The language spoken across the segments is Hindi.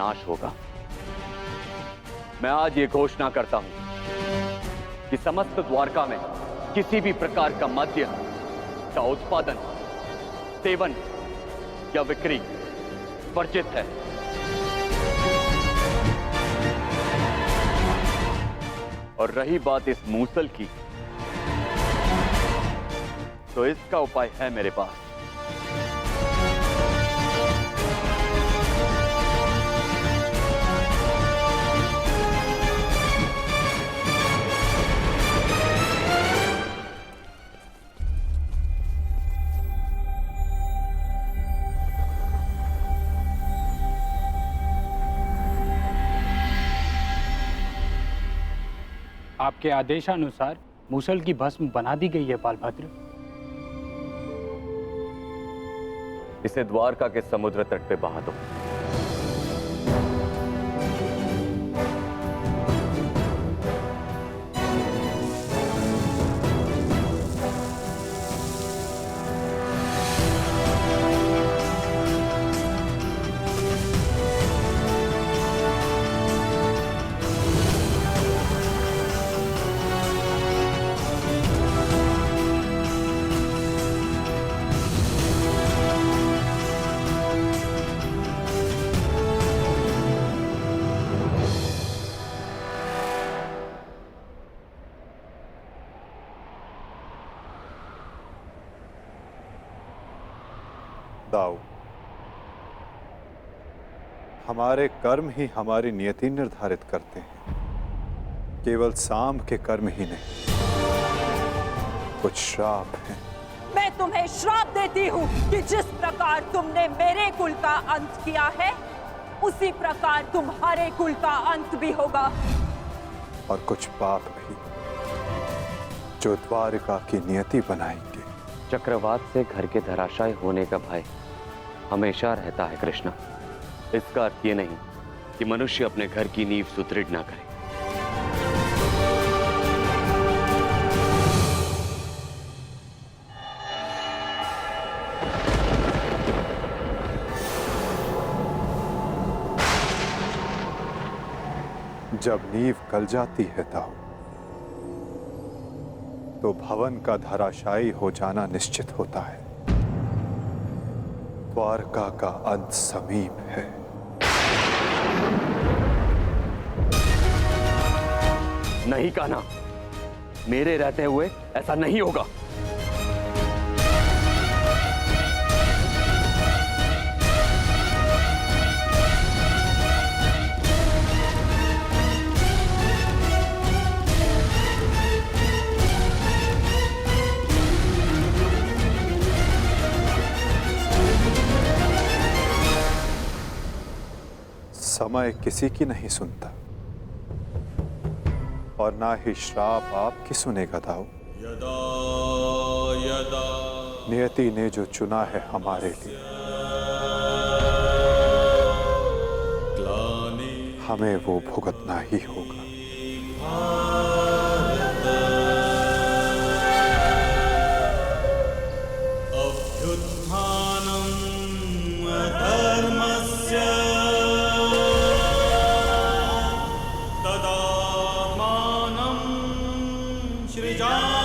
नाश होगा। मैं आज ये घोषणा करता हूं कि समस्त द्वारका में किसी भी प्रकार का मद्य का उत्पादन, सेवन या बिक्री वर्जित है। और रही बात इस मूसल की, तो इसका उपाय है मेरे पास। आपके आदेशानुसार मूसल की भस्म बना दी गई है बालभद्र। इसे द्वारका के समुद्र तट पे बहा दो। दाऊ, हमारे कर्म ही हमारी नियति निर्धारित करते हैं, केवल सांब के कर्म ही नहीं। कुछ श्राप हैं। मैं तुम्हें श्राप देती हूँ कि जिस प्रकार तुमने मेरे कुल का अंत किया है, उसी प्रकार तुम्हारे कुल का अंत भी होगा। और कुछ पाप भी जो द्वारिका की नियति बनाएंगे। चक्रवात से घर के धराशायी होने का भय हमेशा रहता है कृष्णा। इसका अर्थ ये नहीं कि मनुष्य अपने घर की नींव सुदृढ़ ना करे। जब नींव गल जाती है दाऊ, तो भवन का धराशायी हो जाना निश्चित होता है। द्वारका का अंत समीप है। नहीं कान्हा, मेरे रहते हुए ऐसा नहीं होगा। समय किसी की नहीं सुनता, और ना ही श्राप आपकी सुनेगा दाऊ। यदा यदा नियति ने जो चुना है हमारे लिए, हमें वो भुगतना ही होगा। अभ्युत्थानम् अधर्मस्य तदात्मानं सृजाम्यहम्।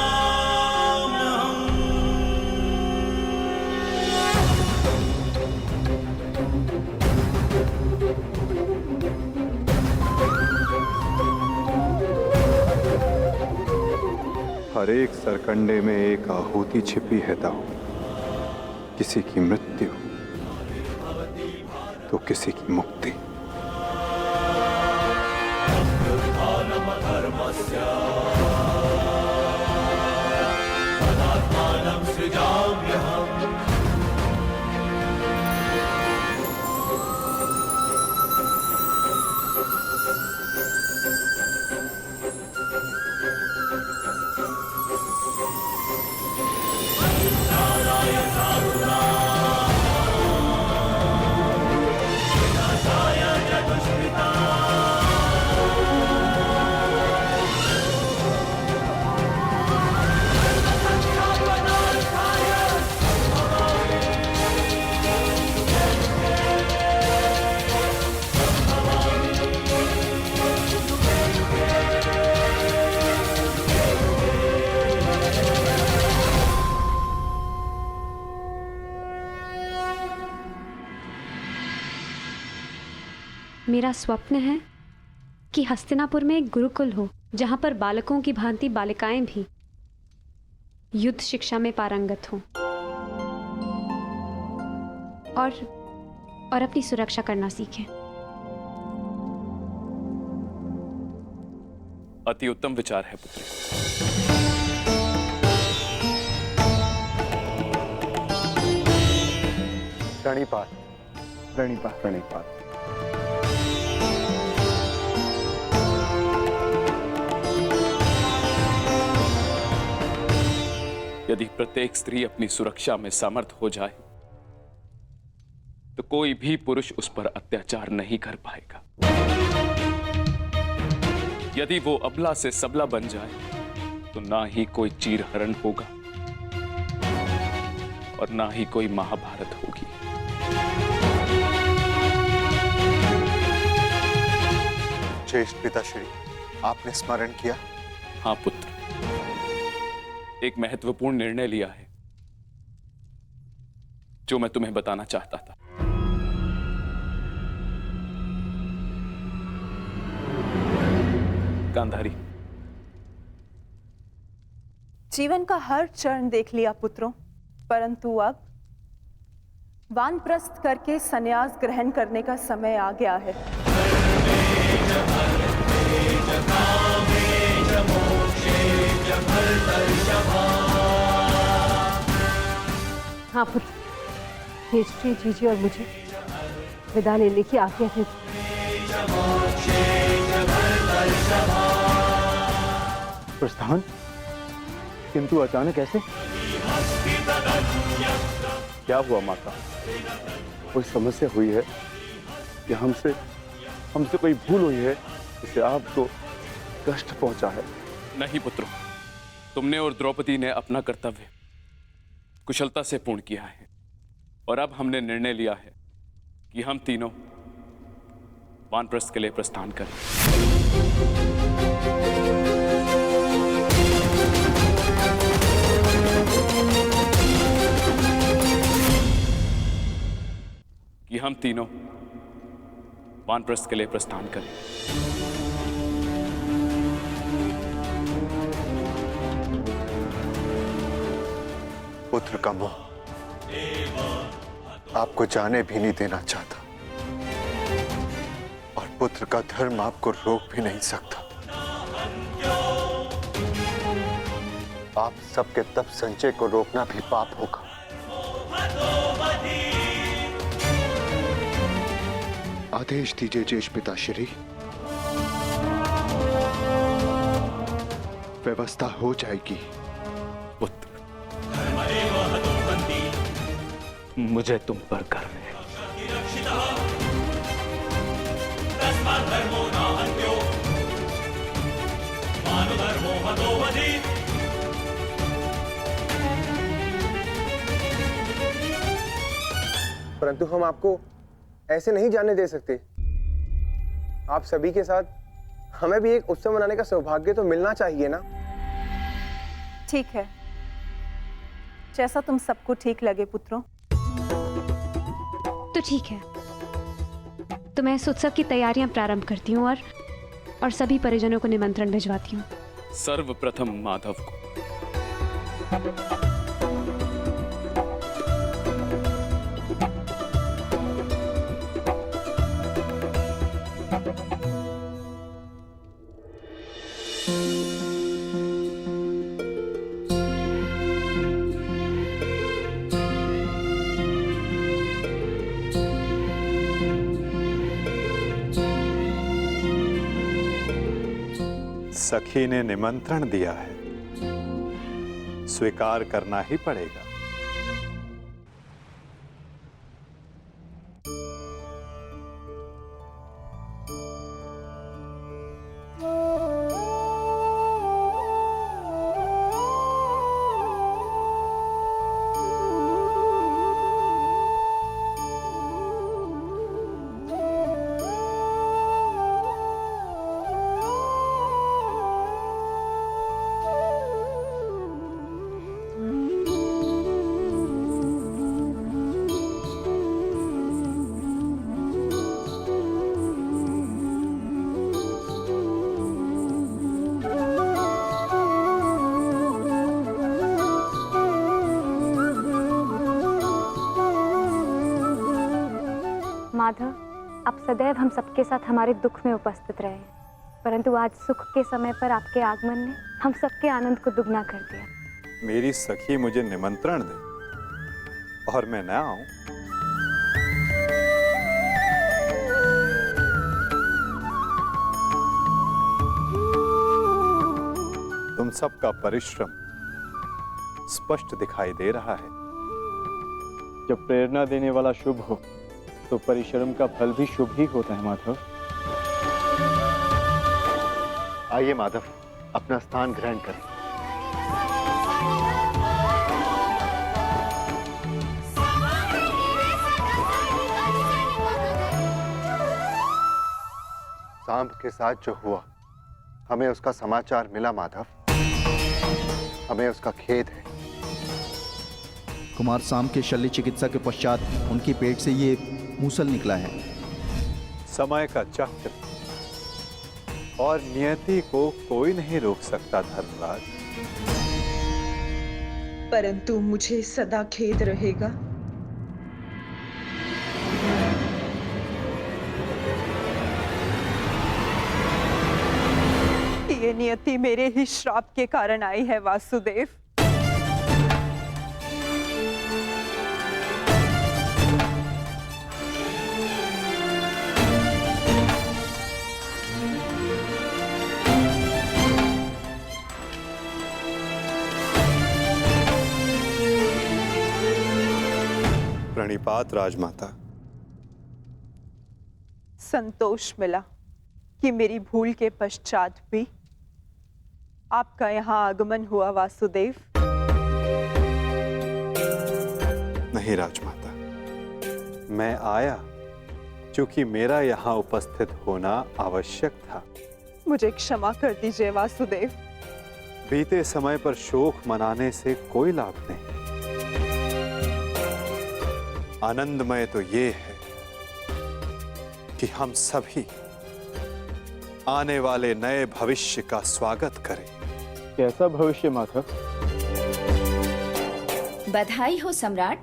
हर एक सरकंडे में एक आहुति छिपी है दाऊ। किसी की मृत्यु तो किसी की मुक्ति। मेरा स्वप्न है कि हस्तिनापुर में एक गुरुकुल हो, जहां पर बालकों की भांति बालिकाएं भी युद्ध शिक्षा में पारंगत हों और अपनी सुरक्षा करना सीखें। अति उत्तम विचार है पुत्री। प्रणिपात, प्रणिपात, प्रणिपात। यदि प्रत्येक स्त्री अपनी सुरक्षा में समर्थ हो जाए तो कोई भी पुरुष उस पर अत्याचार नहीं कर पाएगा। यदि वो अबला से सबला बन जाए तो ना ही कोई चीरहरण होगा और ना ही कोई महाभारत होगी। ज्येष्ठ पिताश्री, आपने स्मरण किया? हाँ पुत्र, एक महत्वपूर्ण निर्णय लिया है जो मैं तुम्हें बताना चाहता था। गांधारी, जीवन का हर चरण देख लिया पुत्रों, परंतु अब वानप्रस्थ करके संन्यास ग्रहण करने का समय आ गया है। हाँ पुत्र, हिस्ट्री जीजी और मुझे विदा लेने की आज्ञा दे। प्रस्थान? किंतु अचानक ऐसे? क्या हुआ माता? कोई समस्या हुई है या हमसे कोई भूल हुई है जिससे आपको कष्ट पहुंचा है? नहीं पुत्रों, तुमने और द्रौपदी ने अपना कर्तव्य कुशलता से पूर्ण किया है और अब हमने निर्णय लिया है कि हम तीनों वानप्रस्थ के लिए प्रस्थान करें। कि हम तीनों वानप्रस्थ के लिए प्रस्थान करें। पुत्र का मोह आपको जाने भी नहीं देना चाहता और पुत्र का धर्म आपको रोक भी नहीं सकता। आप सबके तप संचय को रोकना भी पाप होगा। आदेश दीजिए ज्येष्ठ पिताश्री, व्यवस्था हो जाएगी। पुत्र, मुझे तुम पर गर्व है। परंतु हम आपको ऐसे नहीं जाने दे सकते। आप सभी के साथ हमें भी एक उत्सव मनाने का सौभाग्य तो मिलना चाहिए ना। ठीक है, जैसा तुम सबको ठीक लगे पुत्रों। तो ठीक है, तो मैं इस उत्सव की तैयारियां प्रारंभ करती हूँ और सभी परिजनों को निमंत्रण भिजवाती हूँ। सर्वप्रथम माधव को। सखी ने निमंत्रण दिया है, स्वीकार करना ही पड़ेगा। माधव, आप सदैव हम सबके साथ हमारे दुख में उपस्थित रहे, परंतु आज सुख के समय पर आपके आगमन ने हम सबके आनंद को दुगना कर दिया। मेरी सखी मुझे निमंत्रण दे और मैं न आऊं? तुम सबका परिश्रम स्पष्ट दिखाई दे रहा है। जब प्रेरणा देने वाला शुभ हो तो परिश्रम का फल भी शुभ ही होता है माधव। आइए माधव, अपना स्थान ग्रहण करें। सांब के साथ जो हुआ, हमें उसका समाचार मिला माधव। हमें उसका खेद है। कुमार सांब के शल्य चिकित्सा के पश्चात उनके पेट से ये मूसल निकला है। समय का चक्र और नियति को कोई नहीं रोक सकता धर्मराज। परंतु मुझे सदा खेद रहेगा। ये नियति मेरे ही श्राप के कारण आई है वासुदेव। प्रणिपात राजमाता। संतोष मिला कि मेरी भूल के पश्चात भी आपका यहाँ आगमन हुआ वासुदेव। नहीं राजमाता, मैं आया क्योंकि मेरा यहाँ उपस्थित होना आवश्यक था। मुझे क्षमा कर दीजिए वासुदेव। बीते समय पर शोक मनाने से कोई लाभ नहीं। आनंदमय तो ये है कि हम सभी आने वाले नए भविष्य का स्वागत करें। कैसा भविष्य माधव? बधाई हो सम्राट,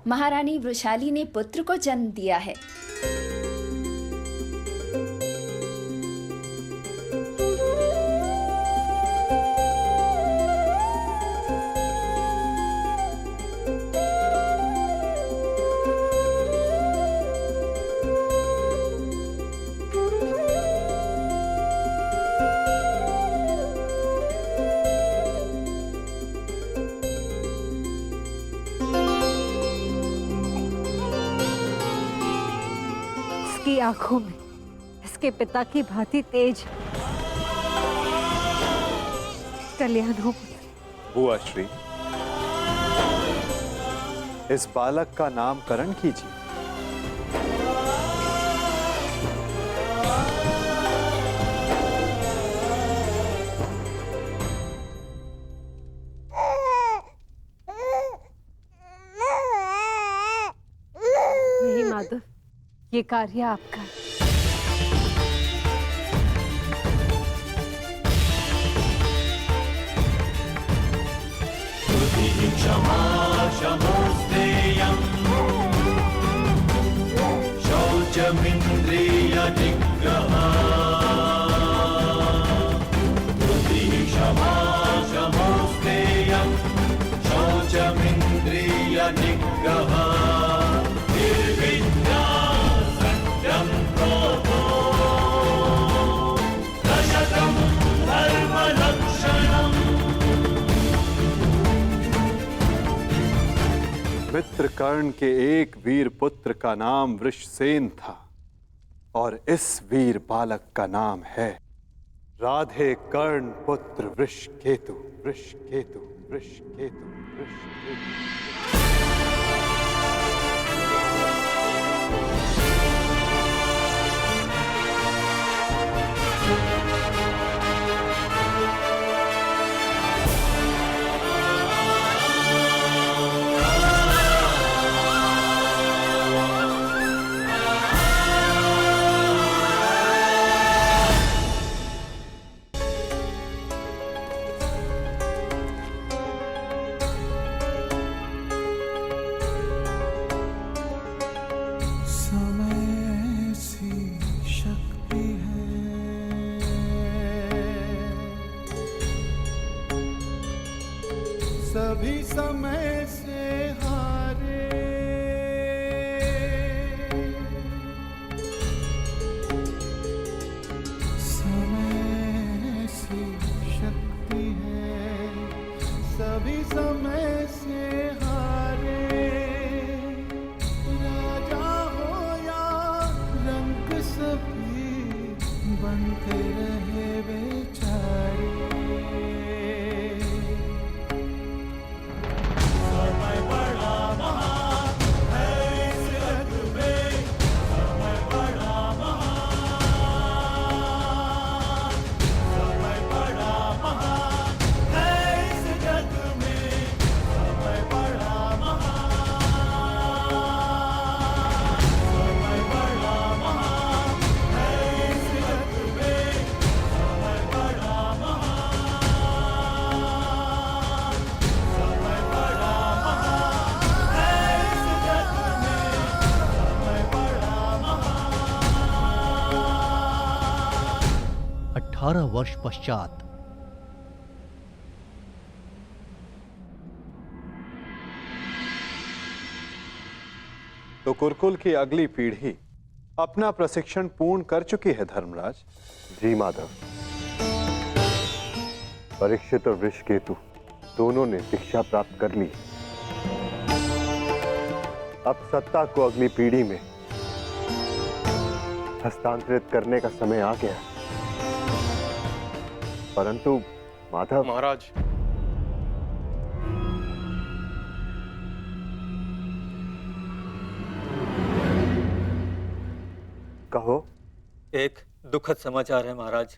महारानी वृषाली ने पुत्र को जन्म दिया है। आंखों में इसके पिता की भांति तेज कल्याण हो। बुआ श्री, इस बालक का नामकरण कीजिए। नहीं माधव, ये कार्य आपका है। क्षमा क्षमोस्तेयम् शौचमिन्द्रिय निग्रहा। क्षमा क्षमोस्तेयम् शौचमिन्द्रिय निग्रहा। मित्रकर्ण के एक वीर पुत्र का नाम वृषसेन था और इस वीर बालक का नाम है राधे कर्ण पुत्र वृषकेतु। वृषकेतु वृषकेतु वृषकेतु। सभी समय से हारे। समय सी शक्ति है, सभी समय से हारे। राजा हो या रंग सभी बनते रहे बेचारे। समय बड़ा महान है इस जग में, समय बड़ा महान, समय बड़ा महान है इस जग में, समय बड़ा महान, समय बड़ा महान है इस जग में, समय बड़ा महान, समय बड़ा महान है इस जग में, समय बड़ा महान। 18 वर्ष पश्चात तो कुरुकुल की अगली पीढ़ी अपना प्रशिक्षण पूर्ण कर चुकी है धर्मराज। जी माधव, परीक्षित और वृषकेतु दोनों ने दीक्षा प्राप्त कर ली। अब सत्ता को अगली पीढ़ी में हस्तांतरित करने का समय आ गया। परंतु माधव महाराज, कहो। एक दुखद समाचार है महाराज।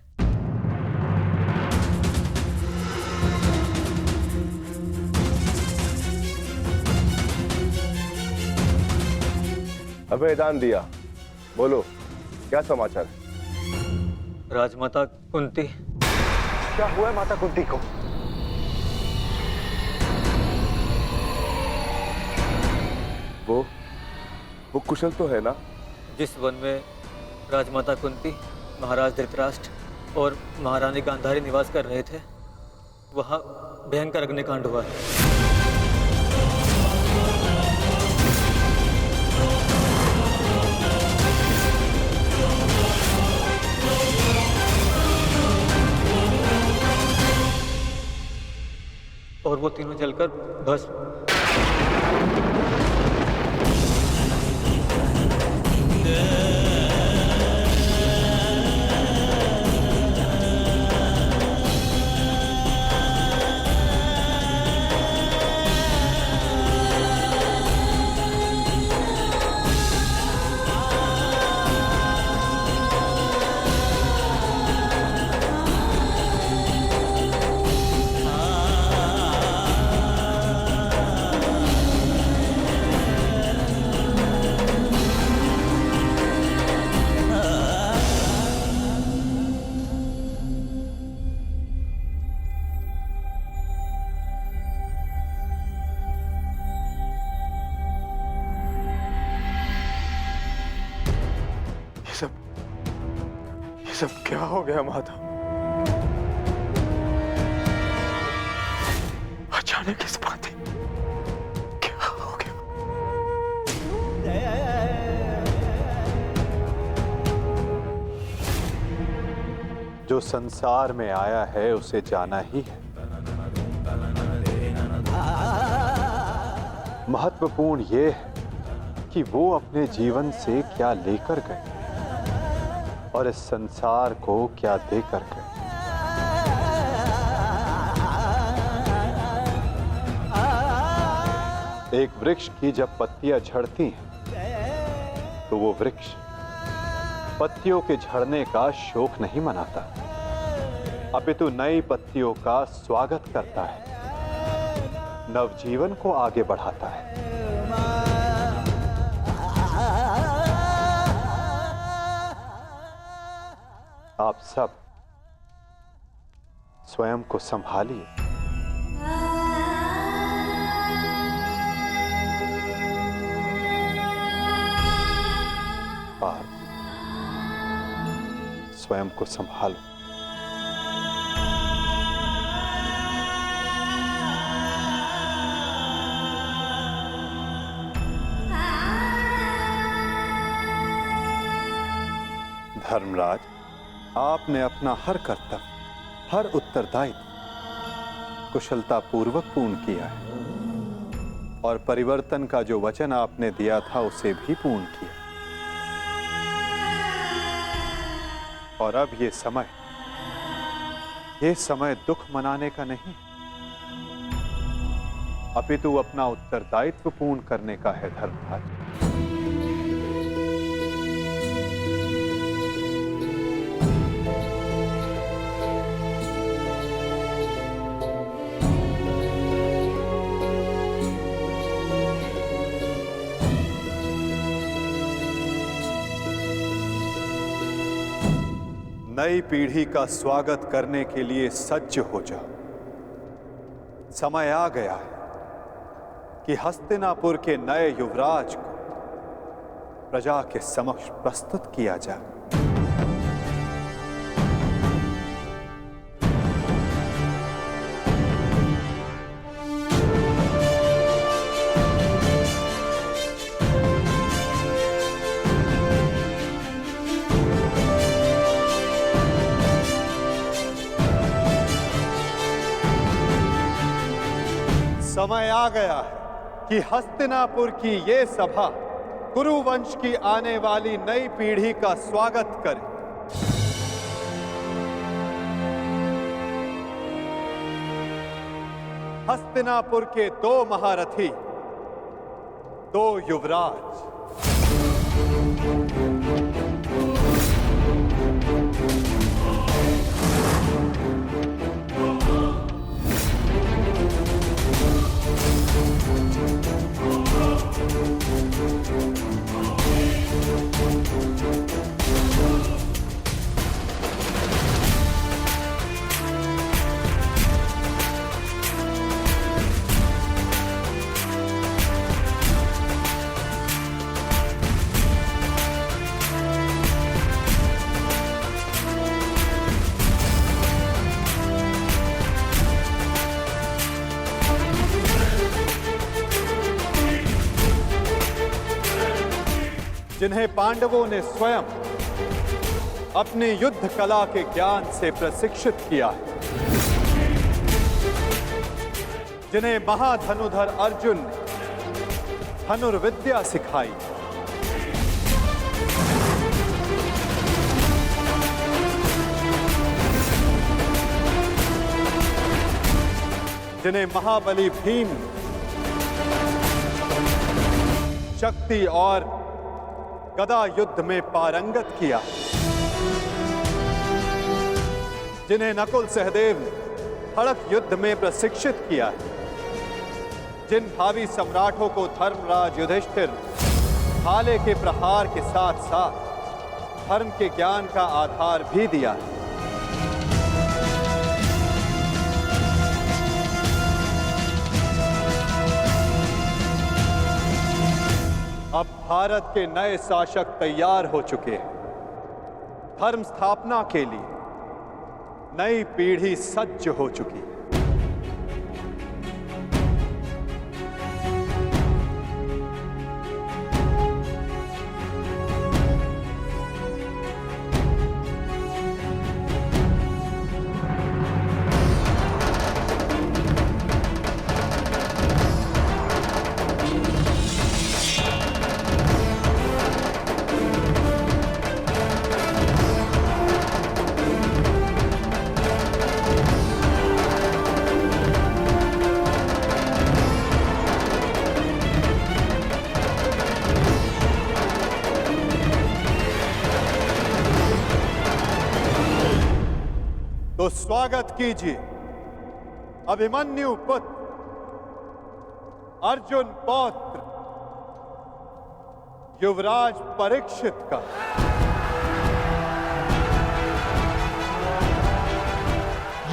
अभयदान दिया, बोलो क्या समाचार है? राजमाता कुंती। क्या हुआ है माता कुंती को? वो कुशल तो है ना? जिस वन में राजमाता कुंती, महाराज धृतराष्ट्र और महारानी गांधारी निवास कर रहे थे, वहां भयंकर अग्निकांड हुआ है। और वो तीनों जलकर भस्म। ये सब क्या हो गया माधव? अचानक इस बात क्या हो गया? जो संसार में आया है उसे जाना ही है। महत्वपूर्ण ये है कि वो अपने जीवन से क्या लेकर गए और इस संसार को क्या देकर गए। एक वृक्ष की जब पत्तियां झड़ती हैं तो वो वृक्ष पत्तियों के झड़ने का शोक नहीं मनाता, अपितु नई पत्तियों का स्वागत करता है, नवजीवन को आगे बढ़ाता है। आप सब स्वयं को संभालिए। आप स्वयं को संभालो। धर्मराज, आपने अपना हर कर्तव्य, हर उत्तरदायित्व कुशलतापूर्वक पूर्ण किया है और परिवर्तन का जो वचन आपने दिया था उसे भी पूर्ण किया। और अब ये समय दुख मनाने का नहीं, अपितु अपना उत्तरदायित्व पूर्ण करने का है धर्मराज। नई पीढ़ी का स्वागत करने के लिए सज्ज हो जाओ। समय आ गया है कि हस्तिनापुर के नए युवराज को प्रजा के समक्ष प्रस्तुत किया जाए। समय आ गया है कि हस्तिनापुर की ये सभा कुरुवंश की आने वाली नई पीढ़ी का स्वागत करे। हस्तिनापुर के 2 महारथी, 2 युवराज, जिन्हें पांडवों ने स्वयं अपनी युद्ध कला के ज्ञान से प्रशिक्षित किया है, जिन्हें महाधनुधर अर्जुन ने धनुर्विद्या सिखाई, जिन्हें महाबली भीम शक्ति और गदा युद्ध में पारंगत किया, जिन्हें नकुल सहदेव ने खड़ग युद्ध में प्रशिक्षित किया, जिन भावी सम्राटों को धर्मराज युधिष्ठिर भाले के प्रहार के साथ साथ धर्म के ज्ञान का आधार भी दिया है। अब भारत के नए शासक तैयार हो चुके हैं। धर्म स्थापना के लिए नई पीढ़ी सज्ज हो चुकी है। तो स्वागत कीजिए अभिमन्यु पुत्र अर्जुन पौत्र युवराज परीक्षित का।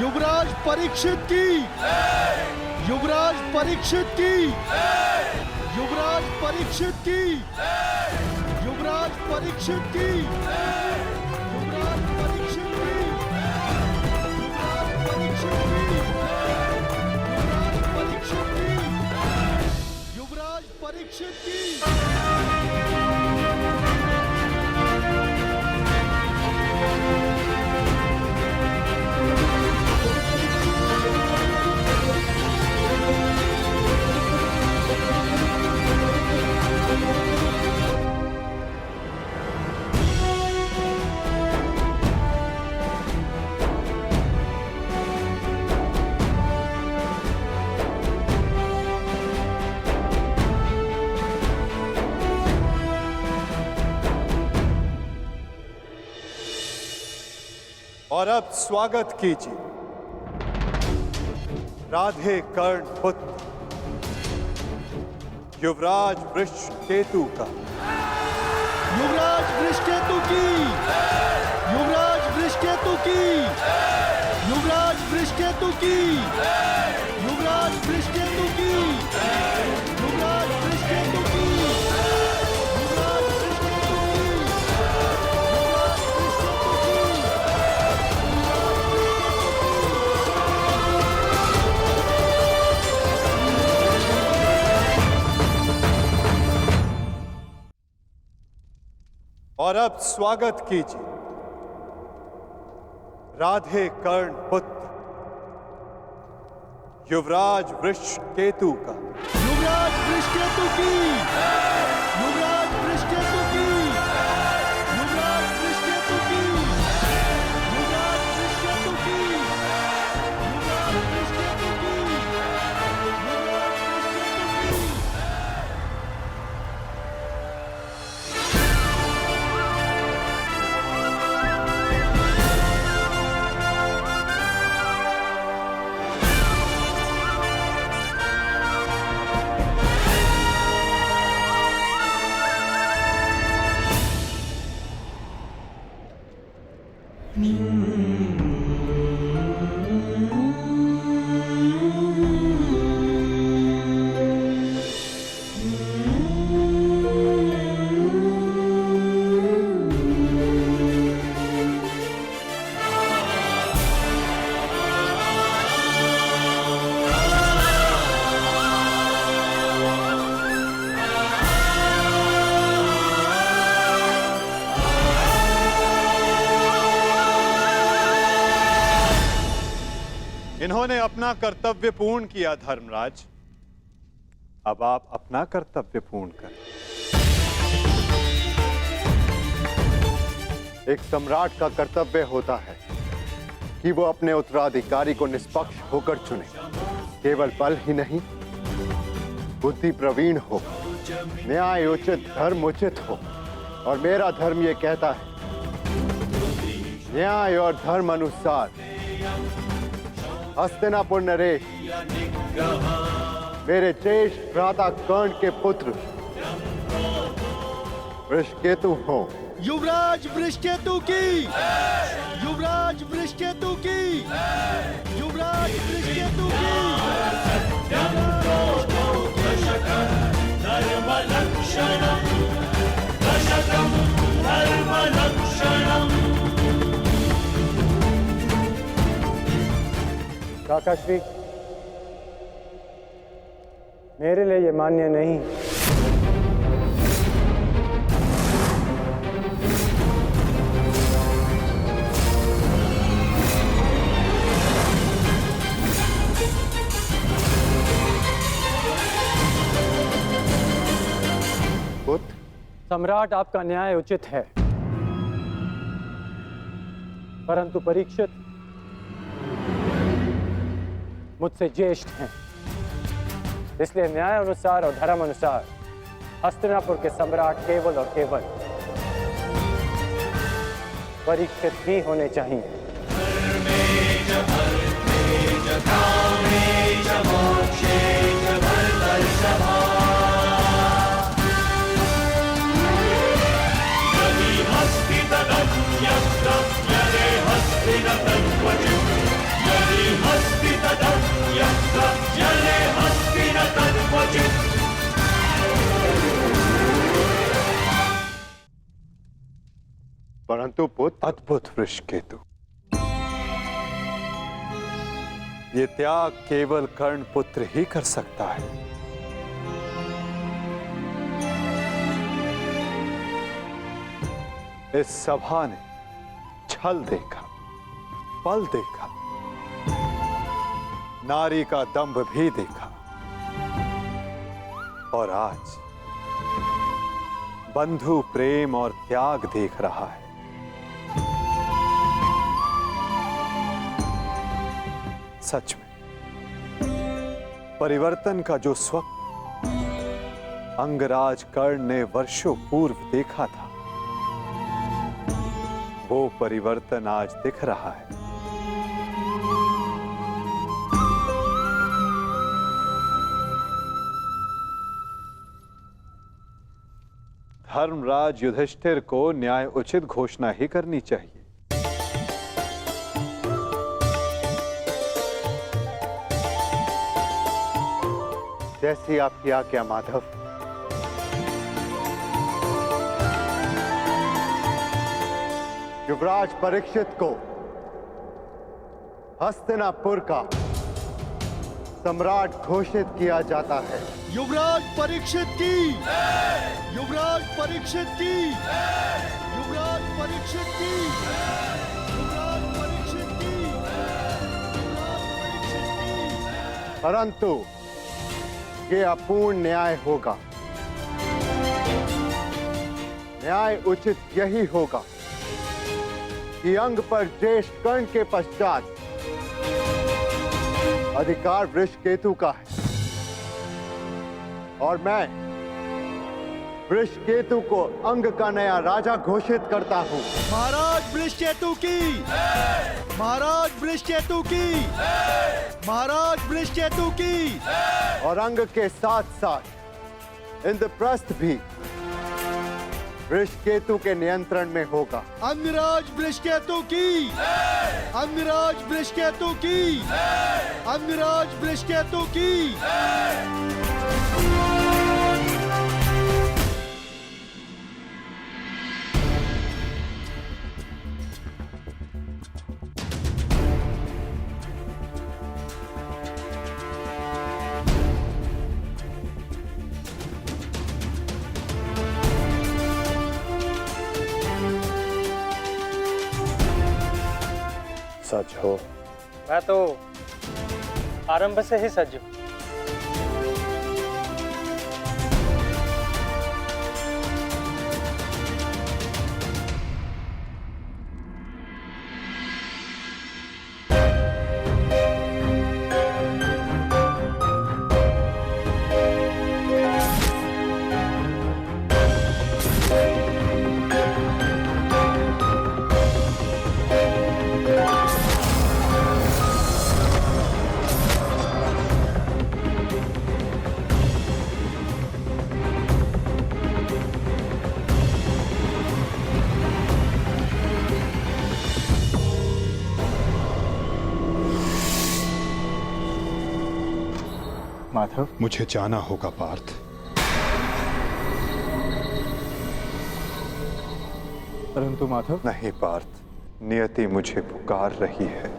युवराज परीक्षित की, युवराज परीक्षित की, युवराज परीक्षित की, युवराज परीक्षित की, युवराज परीक्षित की, युवराज परीक्षित की। और अब स्वागत कीजिए राधे कर्ण पुत्र युवराज वृषकेतु का। युवराज वृषकेतु की, युवराज वृषकेतु की, युवराज वृषकेतु की, युवराज वृषकेतु की, युवराज वृषकेतु की, युवराज वृषकेतु की, युवराज और अब स्वागत कीजिए राधे कर्ण पुत्र युवराज वृषकेतु का। युवराज वृषकेतु की, युवराज वृषकेतु की, युवराज वृषकेतु की, युवराज वृषकेतु की, युवराज वृषकेतु की, युवराज वृषकेतु की। इन्होंने अपना कर्तव्य पूर्ण किया धर्मराज, अब आप अपना कर्तव्य पूर्ण करें। एक सम्राट का कर्तव्य होता है कि वो अपने उत्तराधिकारी को निष्पक्ष होकर चुने। केवल बल ही नहीं, बुद्धि प्रवीण हो, न्याय उचित, धर्म उचित हो। और मेरा धर्म ये कहता है, न्याय और धर्म अनुसार हस्तिनापुर नरेश मेरे ज्येष्ठ भ्राता कर्ण के पुत्र वृषकेतु हो। युवराज वृषकेतु की, युवराज वृषकेतु की, युवराज वृषकेतु की, काकाश्री, मेरे लिए ये मान्य नहीं। सम्राट, आपका न्याय उचित है, परंतु परीक्षित मुझसे ज्येष्ठ हैं, इसलिए न्याय अनुसार और धर्म अनुसार हस्तिनापुर के सम्राट केवल और केवल परीक्षित ही होने चाहिए। परंतु पुत्र, अद्भुत वृषकेतु, ये त्याग केवल कर्ण पुत्र ही कर सकता है। इस सभा ने छल देखा, बल देखा, नारी का दंभ भी देखा, और आज बंधु प्रेम और त्याग देख रहा है। सच में परिवर्तन का जो स्वप्न अंगराज कर्ण ने वर्षों पूर्व देखा था, वो परिवर्तन आज दिख रहा है। धर्मराज युधिष्ठिर को न्याय उचित घोषणा ही करनी चाहिए। जैसी आपकी आज्ञा माधव। युवराज परीक्षित को हस्तिनापुर का सम्राट घोषित किया जाता है। युवराज परीक्षित की, युवराज परीक्षित की, युवराज परीक्षित की, युवराज परीक्षित की, युवराज परीक्षित की। परंतु ये अपूर्ण न्याय होगा। न्याय उचित यही होगा कि अंग पर ज्येष्ठ कर्ण के पश्चात अधिकार वृषकेतु का है और मैं वृषकेतु को अंग का नया राजा घोषित करता हूं। महाराज वृषकेतु की, महाराज वृषकेतु की, महाराज वृषकेतु की। और अंग के साथ साथ इंद्रप्रस्थ भी वृषकेतु के नियंत्रण में होगा। अंगराज वृषकेतु की, अंगराज वृषकेतु की, अंगराज वृषकेतु की। सच हो। मैं तो आरंभ से ही सज हूं। माधव, मुझे जाना होगा पार्थ। परंतु माधव। नहीं पार्थ, नियति मुझे पुकार रही है।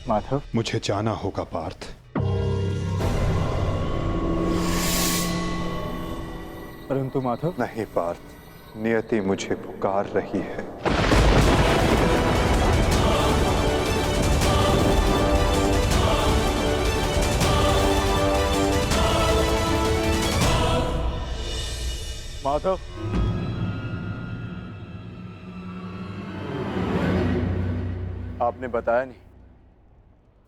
माधव, मुझे जाना होगा पार्थ। परंतु माधव। नहीं पार्थ, नियति मुझे पुकार रही है। माधव, आपने बताया नहीं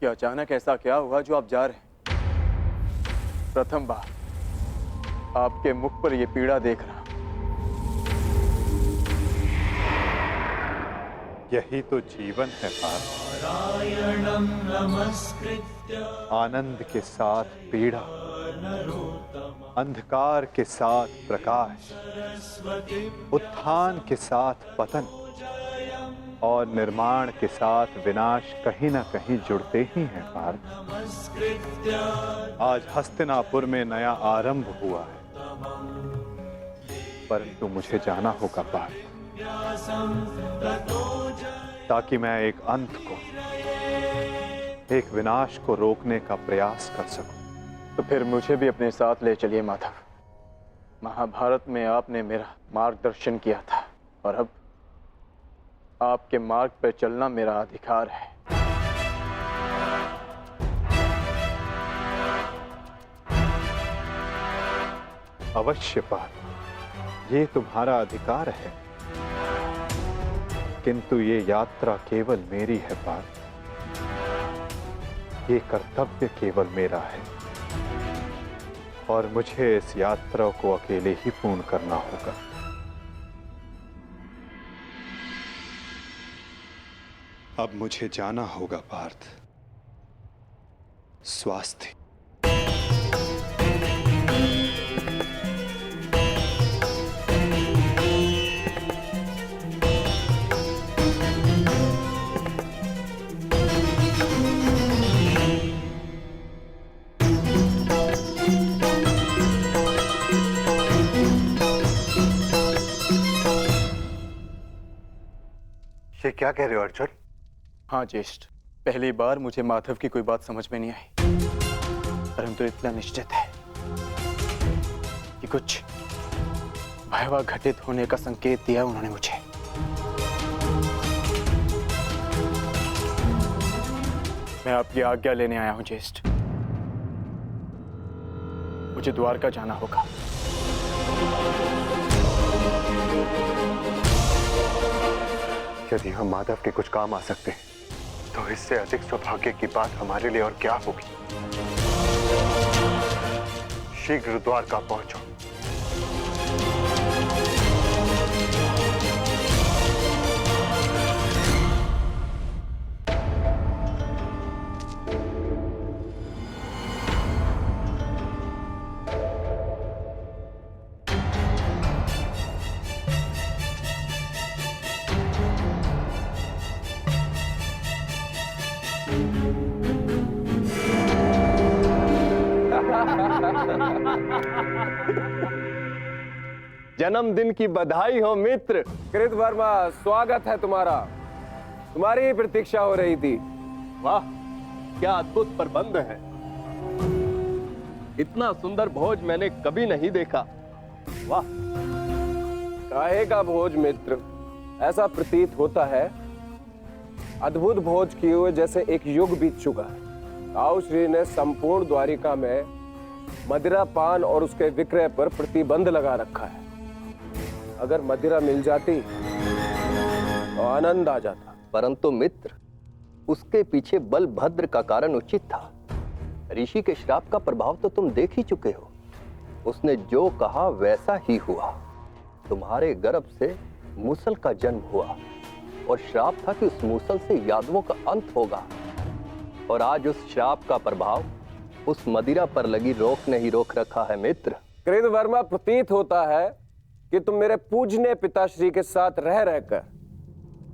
कि अचानक ऐसा क्या हुआ जो आप जा रहे हैं। प्रथम बार आपके मुख पर यह पीड़ा देख रहा। यही तो जीवन है पार्थ। आनंद के साथ पीड़ा, अंधकार के साथ प्रकाश, उत्थान के साथ पतन और निर्माण के साथ विनाश कहीं ना कहीं जुड़ते ही हैं पार्थ। आज हस्तिनापुर में नया आरंभ हुआ है, परंतु मुझे जाना होगा पार्थ, ताकि मैं एक अंत को एक विनाश को रोकने का प्रयास कर सकूं। तो फिर मुझे भी अपने साथ ले चलिए माधव। महाभारत में आपने मेरा मार्गदर्शन किया था और अब आपके मार्ग पर चलना मेरा अधिकार है। अवश्य पार्थ, ये तुम्हारा अधिकार है, किंतु ये यात्रा केवल मेरी है पार्थ। ये कर्तव्य केवल मेरा है और मुझे इस यात्रा को अकेले ही पूर्ण करना होगा। अब मुझे जाना होगा पार्थ। स्वास्थ्य। ये क्या कह रहे हो अर्जुन? हाँ ज्येष्ठ, पहली बार मुझे माधव की कोई बात समझ में नहीं आई, परंतु इतना निश्चित है कि कुछ भयावह घटित होने का संकेत दिया उन्होंने मुझे। मैं आपकी आज्ञा लेने आया हूं ज्येष्ठ। मुझे द्वारका जाना होगा। यदि हम माधव के कुछ काम आ सकते हैं तो इससे अधिक सौभाग्य की बात हमारे लिए और क्या होगी। शीघ्र द्वारका पहुंचो। जन्मदिन की बधाई हो मित्र। कृतवर्मा, स्वागत है तुम्हारा। तुम्हारी ही प्रतीक्षा हो रही थी। वाह, क्या अद्भुत प्रबंध है। इतना सुंदर भोज मैंने कभी नहीं देखा। वाह। काहे का भोज मित्र? ऐसा प्रतीत होता है अद्भुत भोज किए हुए जैसे एक युग बीत चुका है। ताऊ श्री ने संपूर्ण द्वारिका में मदिरा पान और उसके विक्रय पर प्रतिबंध लगा रखा है। अगर मदिरा मिल जाती तो आनंद आ जाता। परंतु मित्र, उसके पीछे बलभद्र का कारण उचित था। ऋषि के श्राप का प्रभाव तो तुम देख ही चुके हो। उसने जो कहा वैसा ही हुआ। तुम्हारे गर्भ से मूसल का जन्म हुआ और श्राप था कि उस मूसल से यादवों का अंत होगा। और आज उस श्राप का प्रभाव उस मदिरा पर लगी रोक ने ही रोक रखा है मित्र। कृतवर्मा, प्रतीत होता है कि तुम मेरे पूजनीय पिताश्री के साथ रह रहकर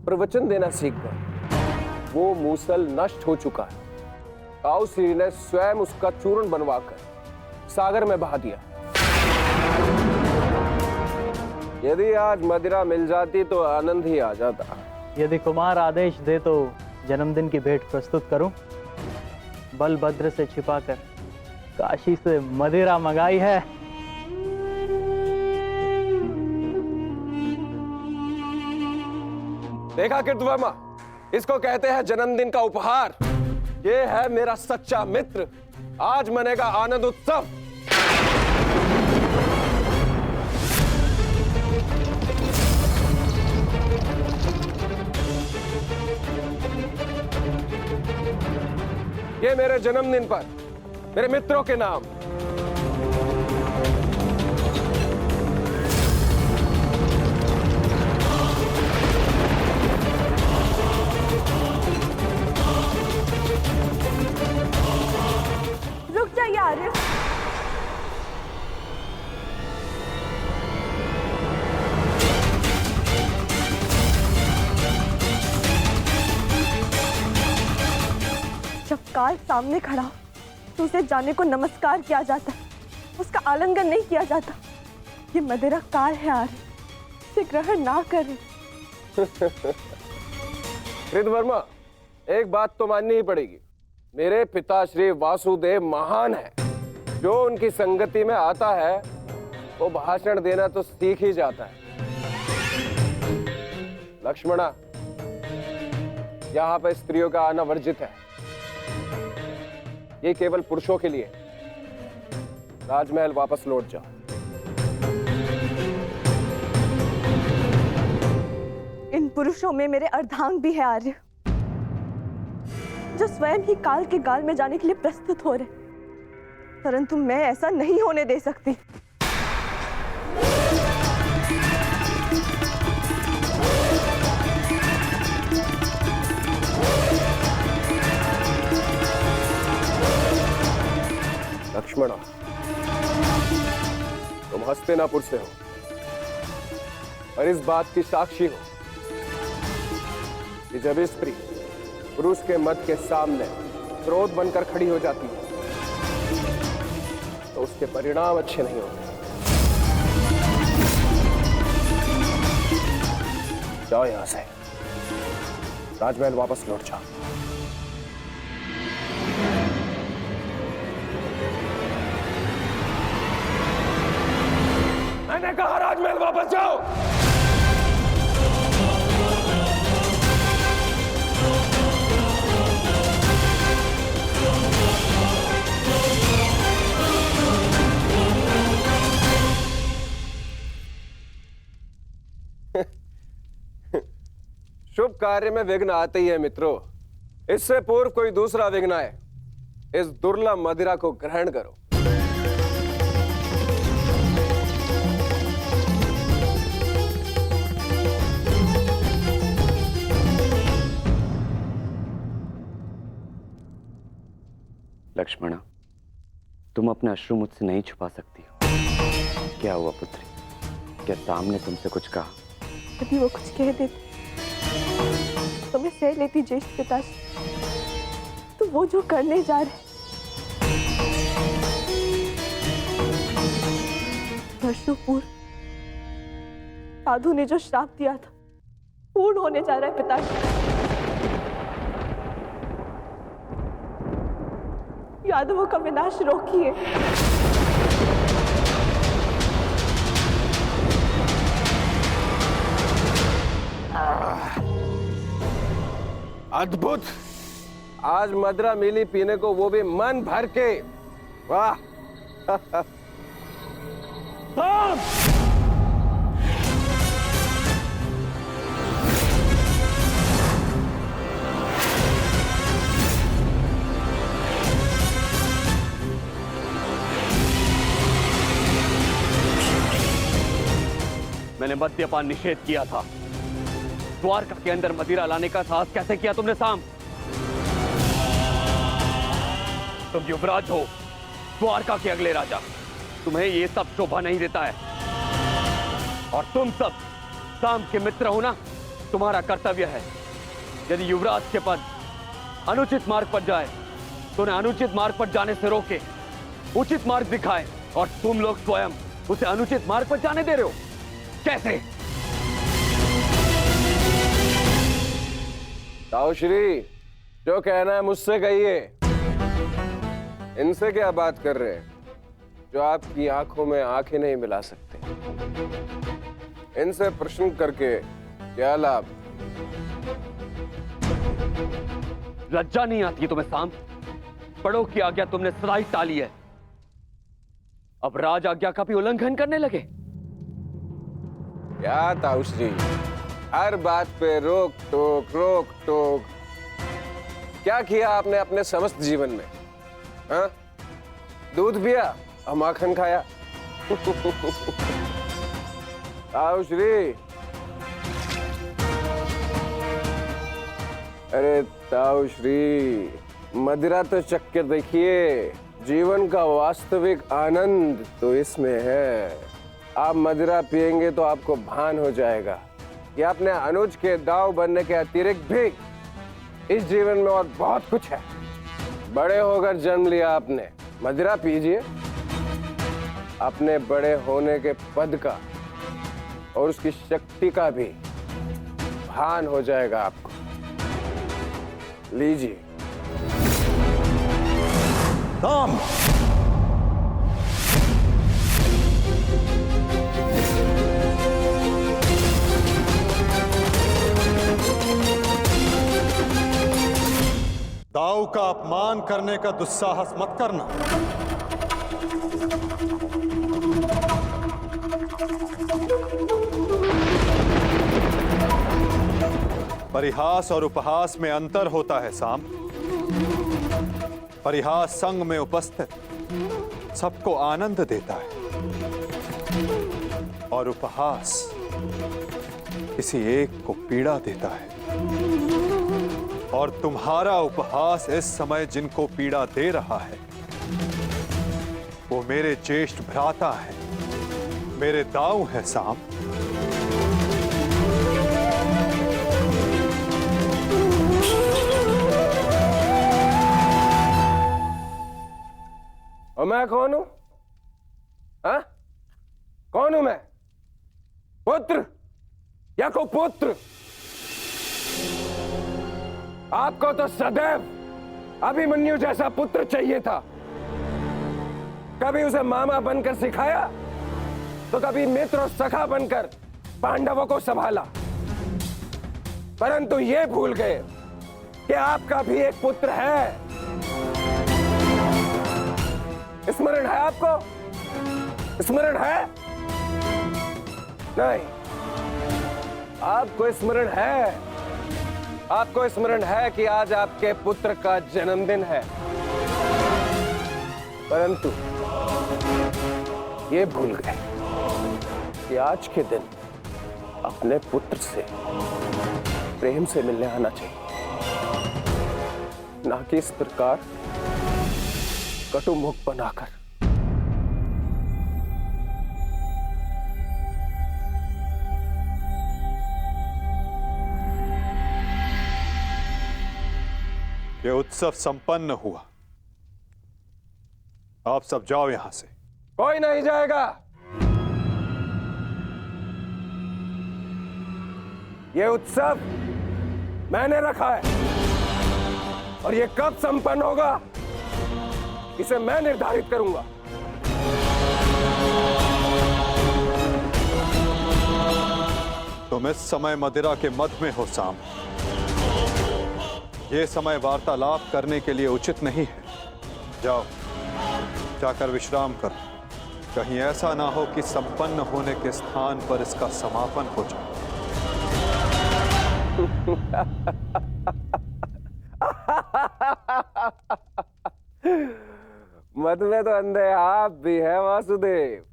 प्रवचन देना सीख गए। वो मूसल नष्ट हो चुका है। ताऊ श्री ने स्वयं उसका चूर्ण बनवाकर सागर में बहा दिया। यदि आज मदिरा मिल जाती तो आनंद ही आ जाता। यदि कुमार आदेश दे तो जन्मदिन की भेंट प्रस्तुत करूं। बलभद्र से छिपाकर काशी से मदिरा मंगाई है। देखा कृतवर्मा, इसको कहते हैं जन्मदिन का उपहार। ये है मेरा सच्चा मित्र। आज मनेगा आनंद उत्सव। ये मेरे जन्मदिन पर मेरे मित्रों के नाम। रुक जाइए आर्य। जब काल सामने खड़ा तो उसे जाने को नमस्कार किया जाता, उसका आलिंगन नहीं किया जाता। ये मदिरा काल है आर्य, इसे ग्रहण ना करें। कृतवर्मा, एक बात तो माननी ही पड़ेगी। मेरे पिता श्री वासुदेव महान है। जो उनकी संगति में आता है वो भाषण देना तो सीख ही जाता है। लक्ष्मणा, यहाँ पर स्त्रियों का आना वर्जित है। ये केवल पुरुषों के लिए। राजमहल वापस लौट जाओ। इन पुरुषों में मेरे अर्धांग भी है आर्य, जो स्वयं ही काल के गाल में जाने के लिए प्रस्तुत हो रहे, परंतु मैं ऐसा नहीं होने दे सकती। लक्ष्मणा, तुम हस्तिनापुर से हो और इस बात की साक्षी हो कि जब स्त्री पुरुष के मत के सामने क्रोध बनकर खड़ी हो जाती है तो उसके परिणाम अच्छे नहीं होते। जाओ यहां से, राजमहल वापस लौट जाओ। मैंने कहा राजमहल वापस जाओ। शुभ कार्य में विघ्न आते ही है मित्रों। इससे पूर्व कोई दूसरा विघ्न आए, इस दुर्लभ मदिरा को ग्रहण करो। लक्ष्मणा, तुम अपने अश्रु मुझसे नहीं छुपा सकती हो। क्या हुआ पुत्री? क्या साम ने तुमसे कुछ कहा? यदि वो कुछ कह देते तो मैं सह लेती ज्येष्ठ पिताजी। तो वो जो करने जा रहे, वर्षों पूर्व साधु ने जो श्राप दिया था पूर्ण होने जा रहा है पिताजी। यादवों का विनाश रोकिए। अद्भुत! आज मदरा मिली पीने को, वो भी मन भर के। वाह! मैंने मद्यपान निषेध किया था। द्वारका के अंदर मदिरा लाने का साहस कैसे किया तुमने साम? तुम युवराज हो, द्वारका के अगले राजा। तुम्हें ये सब शोभा नहीं देता है। और तुम सब साम के मित्र हो ना, तुम्हारा कर्तव्य है यदि युवराज के पद अनुचित मार्ग पर जाए तो उन्हें अनुचित मार्ग पर जाने से रोके, उचित मार्ग दिखाए। और तुम लोग स्वयं उसे अनुचित मार्ग पर जाने दे रहे हो। कैसे? ताऊश्री, जो कहना है मुझसे कहिए। इनसे क्या बात कर रहे हैं जो आपकी आंखों में आंखें नहीं मिला सकते? इनसे प्रश्न करके क्या लाभ? लज्जा नहीं आती तुम्हें साम? बड़ों की आज्ञा तुमने सदा ही टाली है, अब राज आज्ञा का भी उल्लंघन करने लगे। क्या ताऊश्री, हर बात पे रोक टोक। क्या किया आपने अपने समस्त जीवन में? हाँ? दूध पिया और माखन खाया। ताऊश्री, अरे ताऊश्री, मदिरा तो चक्कर देखिए। जीवन का वास्तविक आनंद तो इसमें है। आप मदिरा पिएंगे तो आपको भान हो जाएगा कि अपने अनुज के दाव बनने के अतिरिक्त भी इस जीवन में और बहुत कुछ है। बड़े होकर जन्म लिया आपने, मदिरा पीजिए। अपने बड़े होने के पद का और उसकी शक्ति का भी भान हो जाएगा आपको। लीजिए। साम! दाऊ का अपमान करने का दुस्साहस मत करना। परिहास और उपहास में अंतर होता है साम। परिहास संग में उपस्थित सबको आनंद देता है और उपहास किसी एक को पीड़ा देता है। और तुम्हारा उपहास इस समय जिनको पीड़ा दे रहा है वो मेरे ज्येष्ठ भ्राता है, मेरे दाऊ है साम। और मैं कौन हूं? हाँ? कौन हूं मैं? पुत्र या कुपुत्र? आपको तो सदैव अभिमन्यु जैसा पुत्र चाहिए था। कभी उसे मामा बनकर सिखाया तो कभी मित्र और सखा बनकर पांडवों को संभाला, परंतु ये भूल गए कि आपका भी एक पुत्र है। स्मरण है आपको? स्मरण है? नहीं, आपको स्मरण है। आपको स्मरण है कि आज आपके पुत्र का जन्मदिन है, परंतु ये भूल गए कि आज के दिन अपने पुत्र से प्रेम से मिलने आना चाहिए, ना कि इस प्रकार कटु मुख बनाकर। ये उत्सव संपन्न हुआ। आप सब जाओ यहां से। कोई नहीं जाएगा। ये उत्सव मैंने रखा है और ये कब संपन्न होगा इसे मैं निर्धारित करूंगा। तुम इस समय मदिरा के मध्य में हो साम। ये समय वार्तालाप करने के लिए उचित नहीं है। जाओ, जाकर विश्राम करो। कहीं ऐसा ना हो कि संपन्न होने के स्थान पर इसका समापन हो जाए। मत में तो अंधे आप भी है वासुदेव।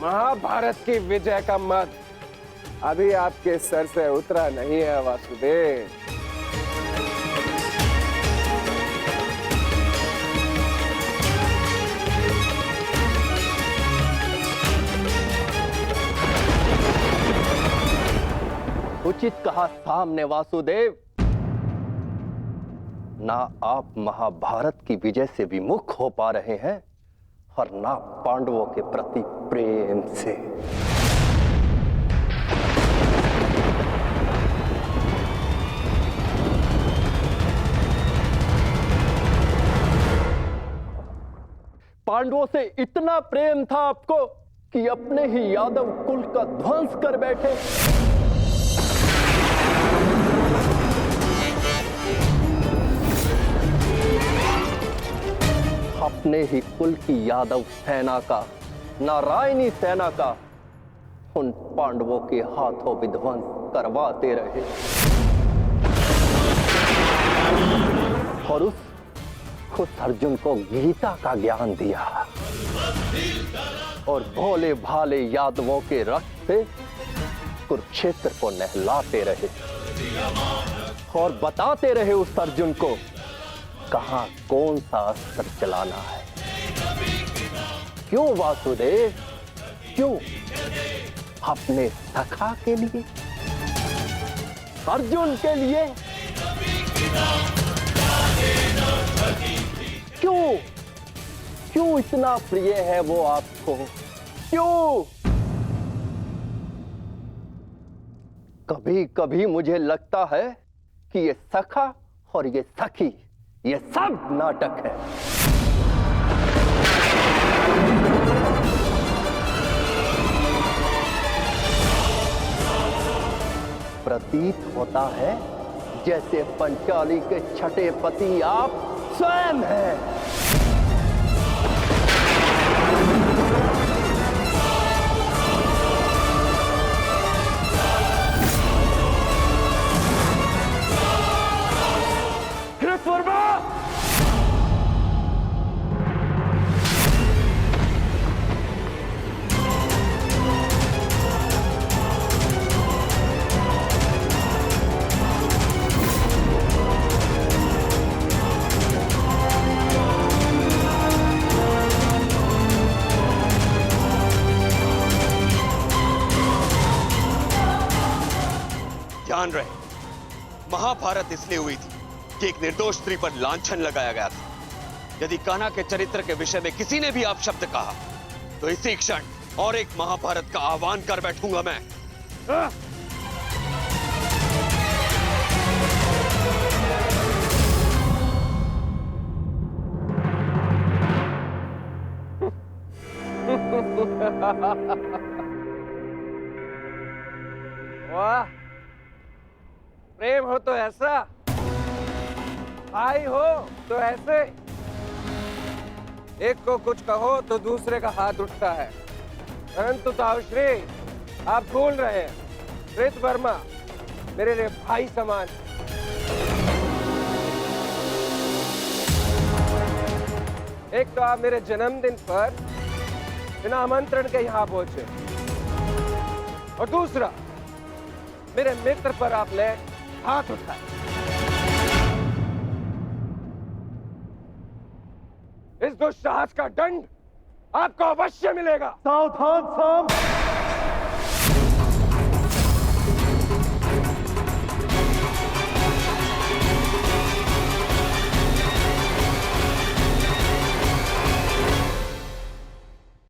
महाभारत की विजय का मत अभी आपके सर से उतरा नहीं है वासुदेव। उचित कहा सामने वासुदेव। ना आप महाभारत की विजय से विमुख हो पा रहे हैं और ना पांडवों के प्रति प्रेम से। पांडवों से इतना प्रेम था आपको कि अपने ही यादव कुल का ध्वंस कर बैठे। अपने ही कुल की यादव सेना का, नारायणी सेना का उन पांडवों के हाथों विध्वंस करवाते रहे और उस अर्जुन को गीता का ज्ञान दिया और भोले भाले यादवों के रक्त से कुरुक्षेत्र को नहलाते रहे और बताते रहे उस अर्जुन को कहां कौन सा अस्त्र चलाना है। क्यों वासुदेव? क्यों? अपने सखा के लिए, अर्जुन के लिए। क्यों? क्यों इतना प्रिय है वो आपको? क्यों? कभी कभी मुझे लगता है कि ये सखा और ये सखी, ये सब नाटक है। प्रतीत होता है जैसे पंचाली के छठे पति आप स्वयं हैं। कृतवर्मा! ध्यान रहे, महाभारत इसलिए हुई थी कि एक निर्दोष स्त्री पर लांछन लगाया गया था। यदि कान्हा के चरित्र के विषय में किसी ने भी अपशब्द कहा तो इसी क्षण और एक महाभारत का आह्वान कर बैठूंगा मैं। वाह, प्रेम हो तो ऐसा, भाई हो तो ऐसे। एक को कुछ कहो तो दूसरे का हाथ उठता है। परंतु ताउश्री, आप भूल रहे हैं, कृतवर्मा मेरे लिए भाई समान। एक तो आप मेरे जन्मदिन पर बिना आमंत्रण के यहाँ पहुंचे, और दूसरा मेरे मित्र पर आपने हाथ उठाया। इस दुस्साहस का दंड आपको अवश्य मिलेगा। सावधान साम।